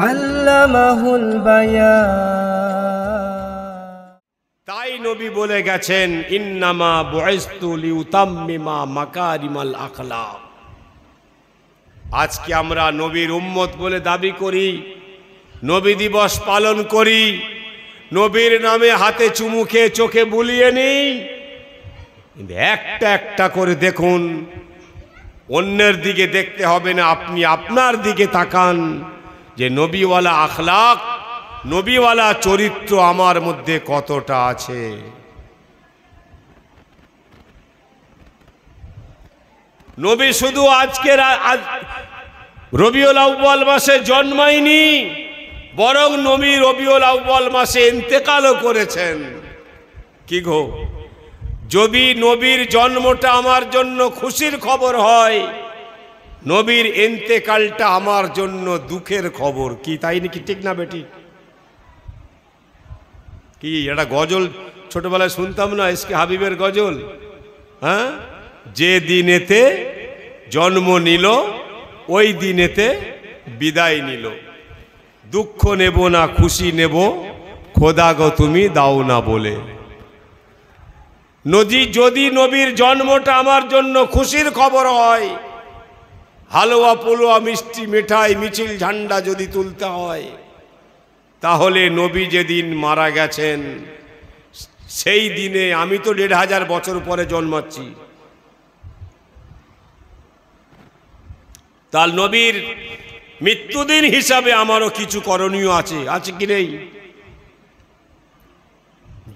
আল্লামাহুল বায়ান। তাই নবী বলে গেছেন, ইন্নামা বুইসতু লিউতাম্মিমা মাকারিমাল আখলাক। আজকে আমরা নবীর উম্মত বলে দাবি করি, নবী দিবস পালন করি, নবীর নামে হাতে চুমু খেয়ে চোখে বুলিয়ে নিই। কিন্তু একটা একটা করে দেখুন, অন্যের দিকে দেখতে হবে না, আপনি আপনার দিকে তাকান যে নবীওয়ালা আখলাক, নবীওয়ালা চরিত্র আমার মধ্যে কতটা আছে। নবী শুধু আজকের রবিউল আউয়াল মাসে জন্মায়নি, বরং নবী রবিউল আউয়াল মাসে ইন্তেকালও করেছেন। কি গো, যদি নবীর জন্মটা আমার জন্য খুশির খবর হয়, নবীর ইন্তেকালটা আমার জন্য দুঃখের খবর। কি তাই নাকি? ঠিক না বেটি? কি এটা গজল ছোটবেলায় শুনতাম না, এসকে হাবিবের গজল? হ্যাঁ, যে দিনেতে জন্ম নিল ওই দিনেতে বিদায় নিল, দুঃখ নেব না খুশি নেব, খোদা গো তুমি দাও না বলে। যদি নবীর জন্মটা আমার জন্য খুশির খবর হয়, হালুয়া পুলুয়া মিষ্টি মিঠাই মিছিল ঝান্ডা যদি তুলতে হয়, তাহলে নবী যেদিন মারা গেছেন সেই দিনে, আমি তো ১৫০০ বছর পরে জন্মাচ্ছি, তার নবীর মৃত্যুদিন হিসাবে আমারও কিছু করণীয় আছে। আছে কি নেই?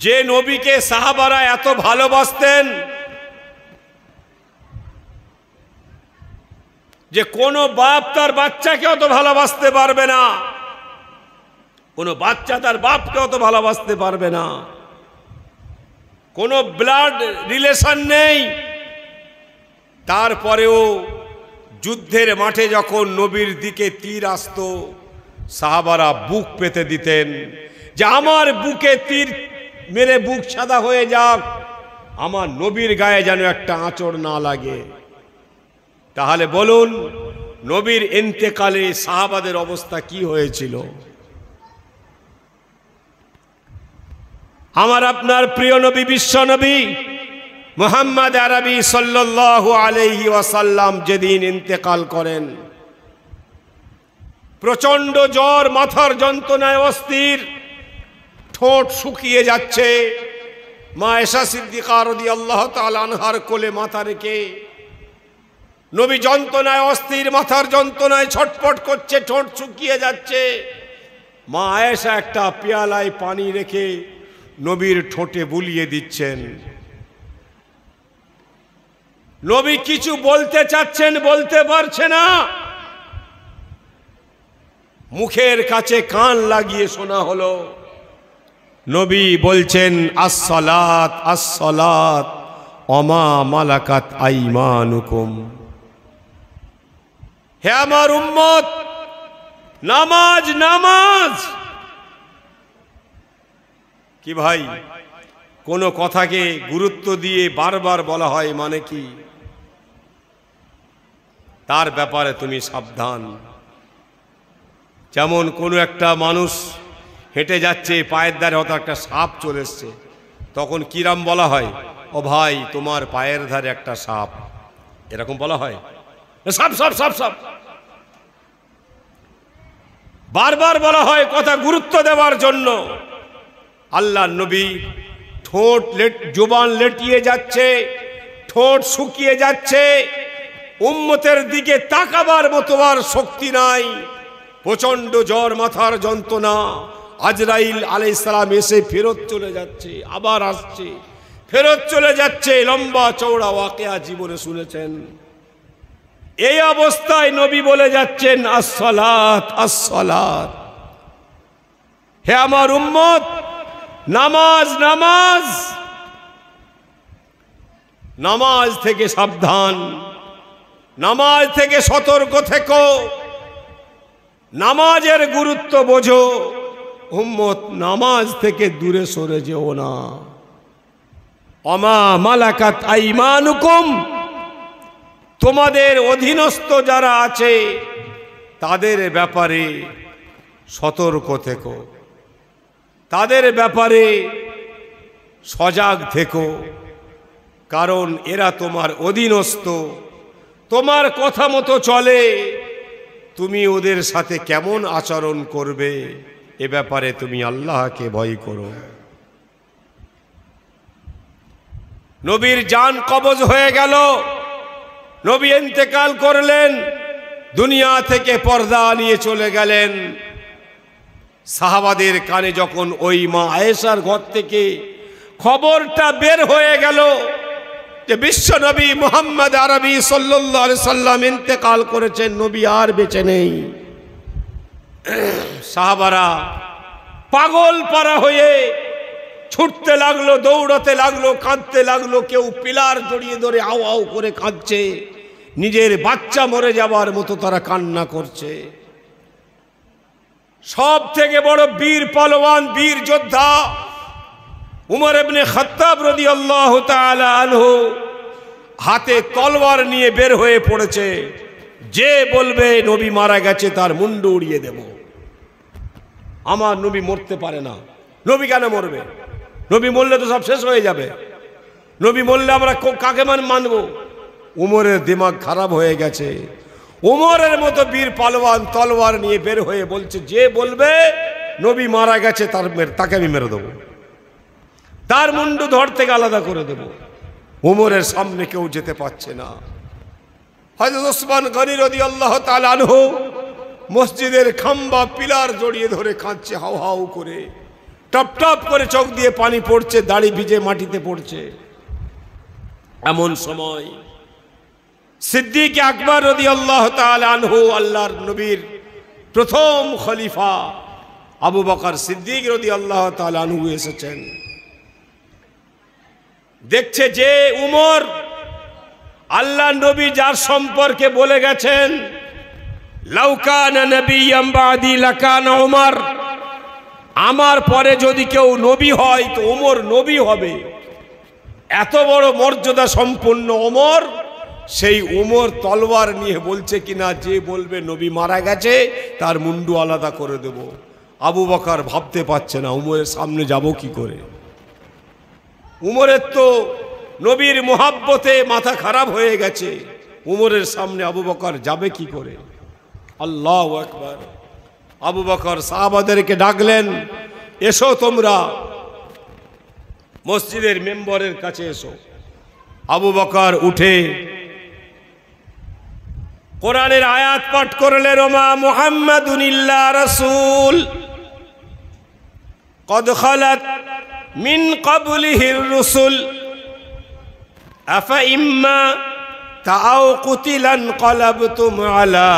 যে নবীকে সাহাবারা এত ভালোবাসতেন যে কোনো বাপ তার বাচ্চাকে অত ভালোবাসতে পারবে না, কোনো বাচ্চা তার বাপকে অত ভালোবাসতে পারবে না, কোনো ব্লাড রিলেশন নেই, তারপরেও যুদ্ধের মাঠে যখন নবীর দিকে তীর আসতো, সাহাবারা বুক পেতে দিতেন যে আমার বুকে তীর মেরে বুক সাদা হয়ে যাক, আমার নবীর গায়ে যেন একটা আঁচড় না লাগে। তাহলে বলুন, নবীর ইন্তেকালে সাহাবাদের অবস্থা কি হয়েছিল? আমার আপনার প্রিয় নবী, বিশ্ব নবী মুহাম্মদ আরবি সাল্লাল্লাহু আলাইহি ওয়াসাল্লাম যেদিন ইন্তেকাল করেন, প্রচন্ড জ্বর, মাথার যন্ত্রণায় অস্থির, ঠোঁট শুকিয়ে যাচ্ছে। মা আয়েশা সিদ্দিকা রাদিয়াল্লাহু তাআলা আনহার কোলে মাথা রেখে নবী যন্ত্রণায় অস্থির, মাথার যন্ত্রণায় ছটফট করছে, ঠোঁট শুকিয়ে যাচ্ছে। মা আয়েশা একটা পেয়ালায় পানি রেখে নবীর ঠোঁটে বুলিয়ে দিচ্ছেন। নবী কিছু বলতে চাচ্ছেন, বলতে পারছে না, মুখের কাছে কান লাগিয়ে শোনা হলো। নবী বলছেন, আসসালাত আসসালাত ওমা মালাকাত আইমানুকুম। হে আমার উম্মত, নামাজ নামাজ। কি ভাই, কোন কথাকে গুরুত্ব দিয়ে বারবার বলা হয় মানে কি? তার ব্যাপারে তুমি সাবধান। যেমন কোনো একটা মানুষ হেঁটে যাচ্ছে, পায়ের ধারে হয়তো একটা সাপ চলে এসছে, তখন কিরাম বলা হয়, ও ভাই তোমার পায়ের ধারে একটা সাপ, এরকম বলা হয়? সাপ সাপ সাপ সাপ বারবার বলা হয় কথা গুরুত্ব দেওয়ার জন্য। আল্লাহর নবী ঠোঁট জুবান লেটিয়ে যাচ্ছে, ঠোঁট শুকিয়ে যাচ্ছে, উম্মতের দিকে তাকাবার মতো আর শক্তি নাই, প্রচন্ড জ্বর, মাথার যন্ত্রণা। আজরাইল আলাইহিস সালাম এসে ফেরত চলে যাচ্ছে, আবার আসছে, ফেরত চলে যাচ্ছে। লম্বা চওড়া ওয়াকিয়া জীবনে শুনেছেন। এই অবস্থায় নবী বলে যাচ্ছেন, আসসালাত আসসালাত। হে আমার উম্মত, নামাজ নামাজ। নামাজ থেকে সাবধান, নামাজ থেকে সতর্ক থেকো, নামাজের গুরুত্ব বোঝো। উম্মত, নামাজ থেকে দূরে সরে যেও না। ওমা মালাকাত আইমানুকুম, তোমাদের অধীনস্থ যারা আছে তাদের ব্যাপারে সতর্ক থেকো, তাদের ব্যাপারে সজাগ থেকো, কারণ এরা তোমার অধীনস্থ, তোমার কথা মতো চলে, তুমি ওদের সাথে কেমন আচরণ করবে এ ব্যাপারে তুমি আল্লাহকে ভয় করো। নবীর জান কবজ হয়ে গেল, নবী ইন্তেকাল করলেন, দুনিয়া থেকে পর্দা নিয়ে চলে গেলেন। সাহাবাদের কানে যখন ওই মা আয়েশার ঘর থেকে খবরটা বের হয়ে গেল যে বিশ্ব নবী মুহাম্মদ আরবি সাল্লাল্লাহু আলাইহি সাল্লাম ইন্তেকাল করেছেন, নবী আর বেঁচে নেই, সাহাবারা পাগল পারা হয়ে ছুটতে লাগলো, দৌড়াতে লাগলো, কাঁদতে লাগলো। কেউ পিলার জড়িয়ে ধরে আউ আউ করে কাঁদছে, নিজের বাচ্চা মরে যাবার মতো তারা কান্না করছে। সব থেকে বড় বীর পালোয়ান, বীর যোদ্ধা উমর ইবনে খাত্তাব রাদিয়াল্লাহু তাআলা আনহু হাতে তলোয়ার নিয়ে বের হয়ে পড়েছে। যে বলবে নবী মারা গেছে তার মুন্ডু উড়িয়ে দেব। আমার নবী মরতে পারে না। নবী কেন মরবে? নবী মরলে তো সব শেষ হয়ে যাবে। নবী মরলে আমরা কাকে মানব? উমরের দিমাগ খারাপ হয়ে গেছে। উমরের মতো বীর পালোয়ান তলোয়ার নিয়ে বের হয়ে বলছে, যে বলবে নবী মারা গেছে তাকে আমি মেরে দেবো, তার মুন্ডু ধর থেকে আলাদা করে দেব। উমরের সামনে কেউ যেতে পারছে না। হযরত ওসমান গনি রাদিয়াল্লাহু তাআলা আনহু মসজিদের খাম্বা পিলার জড়িয়ে ধরে কাঁদছে হাউ হাউ করে, টপ টপ করে চোখ দিয়ে পানি পড়ছে, দাড়ি ভিজে মাটিতে পড়ছে। এমন সময় সিদ্দিক আকবর রাদিয়াল্লাহু তাআলা আনহু, আল্লাহর নবীর প্রথম খলিফা আবু বকর সিদ্দিক রাদিয়াল্লাহু তাআলা আনহু এসেছেন। দেখছে যে উমর, আল্লাহ নবী যার সম্পর্কে বলে গেছেন লাউ কানা নাবিয়্যাম বাদি লাকানা উমর, আমার পরে যদি কেউ নবী হয় তো ওমর নবী হবে। এত বড় মর্যাদা সম্পন্ন ওমর, সেই ওমর তলোয়ার নিয়ে বলছে কিনা যে বলবে নবী মারা গেছে তার মুন্ডু আলাদা করে দেব। আবু বকর ভাবতে পারছে না উমরের সামনে যাব কি করে। উমরের তো নবীর মোহাব্বতে মাথা খারাপ হয়ে গেছে, উমরের সামনে আবু বকর যাবে কি করে। আল্লাহু আকবার। আবু বকর সাহাবাদেরকে ডাকলেন, এসো তোমরা মসজিদের মেম্বরের কাছে এসো। আবু বকর উঠে কোরআনের আয়াত পাঠ করলেন, ওমা মুহাম্মাদুন ইল্লা রাসূল কদ খালাত মিন ক্বাবলিহির রুসুল আফা ইম্মা তাআও কুতিলান ক্বালাবতুম আলা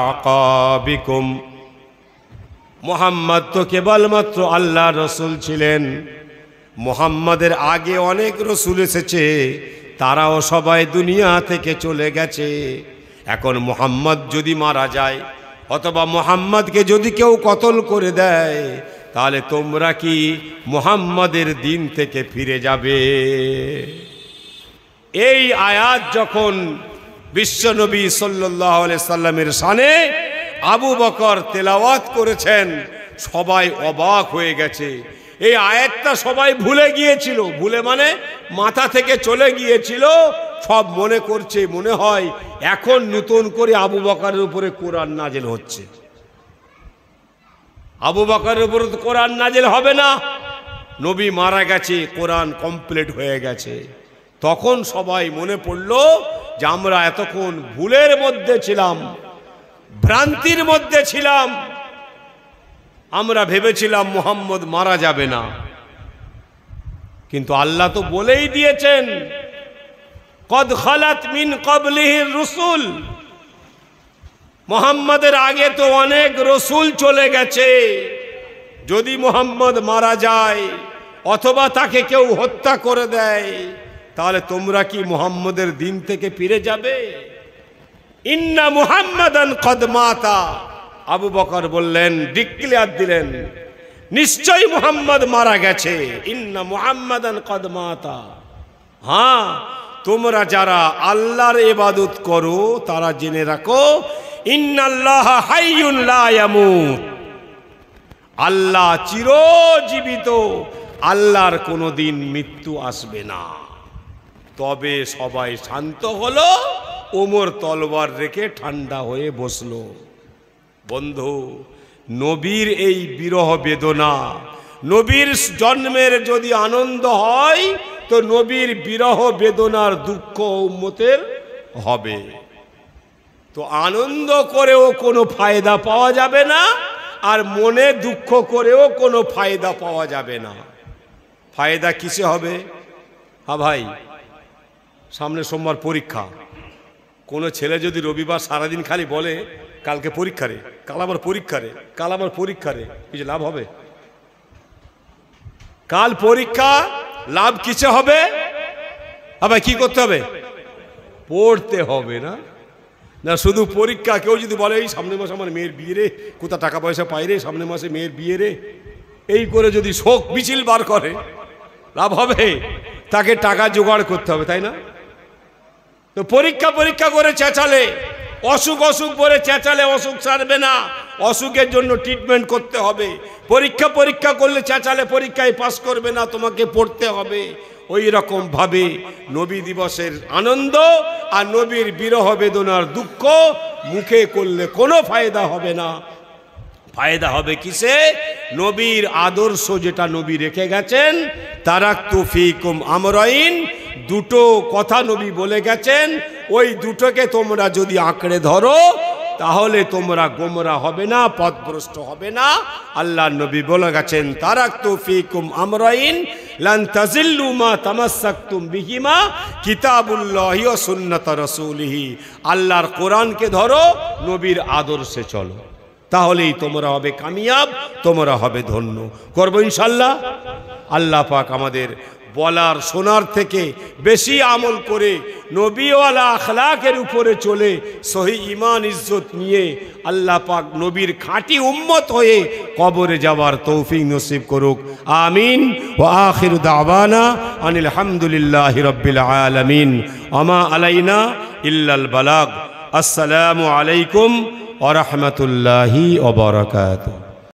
আকাবিকুম। মুহাম্মদ তো কেবলমাত্র আল্লাহর রসুল ছিলেন, মুহাম্মাদের আগে অনেক রসুল এসেছে, তারাও সবাই দুনিয়া থেকে চলে গেছে। এখন মুহাম্মদ যদি মারা যায় অথবা মুহাম্মদকে যদি কেউ কতল করে দেয়, তাহলে তোমরা কি মুহাম্মাদের দিন থেকে ফিরে যাবে? এই আয়াত যখন বিশ্বনবী সাল্লাল্লাহু আলাইহি সাল্লামের শানে আবু বকর তেলাওয়াত করেছেন, সবাই অবাক হয়ে গেছে। এই আয়াতটা সবাই ভুলে গিয়েছিল, ভুলে মানে মাথা থেকে চলে গিয়েছিল। সব মনে করছে, মনে হয় এখন নতুন করে আবু বকরের উপরে কোরআন নাজিল হচ্ছে। আবু বকরের উপরে তো কোরআন নাজিল হবে না, নবী মারা গেছে, কোরআন কমপ্লিট হয়ে গেছে। তখন সবাই মনে পড়ল যে আমরা এতক্ষণ ভুলের মধ্যে ছিলাম, ভ্রান্তির মধ্যে ছিলাম। আমরা ভেবেছিলাম মুহাম্মদ মারা যাবে না, কিন্তু আল্লাহ তো বলেই দিয়েছেন কদ খালাত মিন ক্বাবলিহির রুসুল, মুহাম্মাদের আগে তো অনেক রসুল চলে গেছে। যদি মুহাম্মদ মারা যায় অথবা তাকে কেউ হত্যা করে দেয়, তাহলে তোমরা কি মুহাম্মদের দিন থেকে ফিরে যাবে? ইন্না মুহাম্মাদান কদ মাতা। আবু বকর বললেন, ডিক্লেয়ার দিলেন, নিশ্চয়ই মুহাম্মদ মারা গেছে। ইন্না মুহাম্মাদান কদ মাতা। হ্যাঁ, তোমরা যারা আল্লাহর ইবাদত করো তারা জেনে রাখো ইন্নাল্লাহা হাইয়ুন লা ইয়ামুত, আল্লাহ চিরজীবিত, আল্লাহর কোনোদিন মৃত্যু আসবে না। তবে সবাই শান্ত হলো, ওমর তলবার রেখে ঠান্ডা হয়ে বসলো। বন্ধু, নবীর এই বিরহ বেদনা, নবীর জন্মের যদি আনন্দ হয় তো নবীর বিরহ বেদনার দুঃখ উম্মতের হবে। তো আনন্দ করেও কোনো ফায়দা পাওয়া যাবে না, আর মনে দুঃখ করেও কোনো ফায়দা পাওয়া যাবে না। ফায়দা কিসে হবে? হ্যাঁ ভাই, সামনে সোমবার পরীক্ষা। কোনো ছেলে যদি রবিবার সারাদিন খালি বলে কালকে পরীক্ষা রে, কাল আবার পরীক্ষা রে, কাল আবার পরীক্ষা রে, কিছু লাভ হবে? কাল পরীক্ষা, লাভ কিসে হবে? আবার কি করতে হবে? পড়তে হবে না? না শুধু পরীক্ষা। কেউ যদি বলে এই সামনের মাসে আমার মেয়ের বিয়ে রে, কোথা টাকা পয়সা পাই রে, সামনের মাসে মেয়ের বিয়ে রে, এই করে যদি শোক মিছিল বার করে, লাভ হবে? তাকে টাকা জোগাড় করতে হবে, তাই না? তো পরীক্ষা পরীক্ষা করে চেঁচালে, অসুখ অসুখ করে চেঁচালে অসুখ সারবে না, অসুখের জন্য ট্রিটমেন্ট করতে হবে। পরীক্ষা পরীক্ষা করলে চেঁচালে পরীক্ষায় পাস করবে না, তোমাকে পড়তে হবে। ওই রকম ভাবে নবী দিবসের আনন্দ আর নবীর বিরহ বেদনার দুঃখ মুখে করলে কোনো ফায়দা হবে না। ফায়দা হবে কিসে? নবীর আদর্শ যেটা নবী রেখে গেছেন, তারাকতু ফীকুম আমরাইন, দুটো কথা নবী বলে গেছেন, ওই দুটোকে তোমরা যদি আঁকড়ে ধরো তাহলে তোমরা গোমরা হবে না, পথভ্রষ্ট হবে না। আল্লাহ নবী বলে গেছেন তারাকতু ফীকুম আমরাইন লান তাজিল্লু মা তামাসসাকতুম বিহিমা কিতাবুল্লাহি ওয়া সুন্নাত রাসূলিহি। আল্লাহর কোরআনকে ধরো, নবীর আদর্শে চলো, তাহলেই তোমরা হবে কামিয়াব, তোমরা হবে ধন্য। করবো ইনশাআল্লাহ। আল্লাহ পাক আমাদের বলার শোনার থেকে বেশি আমল করে নবীওয়ালা আখলাকের উপরে চলে সহি ঈমান ইজ্জত নিয়ে আল্লাহ পাক নবীর খাঁটি উম্মত হয়ে কবরে যাওয়ার তৌফিক নসিব করুক। আমিন। ওয়া আখিরু দাওয়ানা আনিল হামদুলিল্লাহি রাব্বিল আলামিন। আমা আলাইনা ইল্লাল বালাগ। আসসালামু আলাইকুম ওয়া রাহমাতুল্লাহি ওয়া বারাকাতুহু।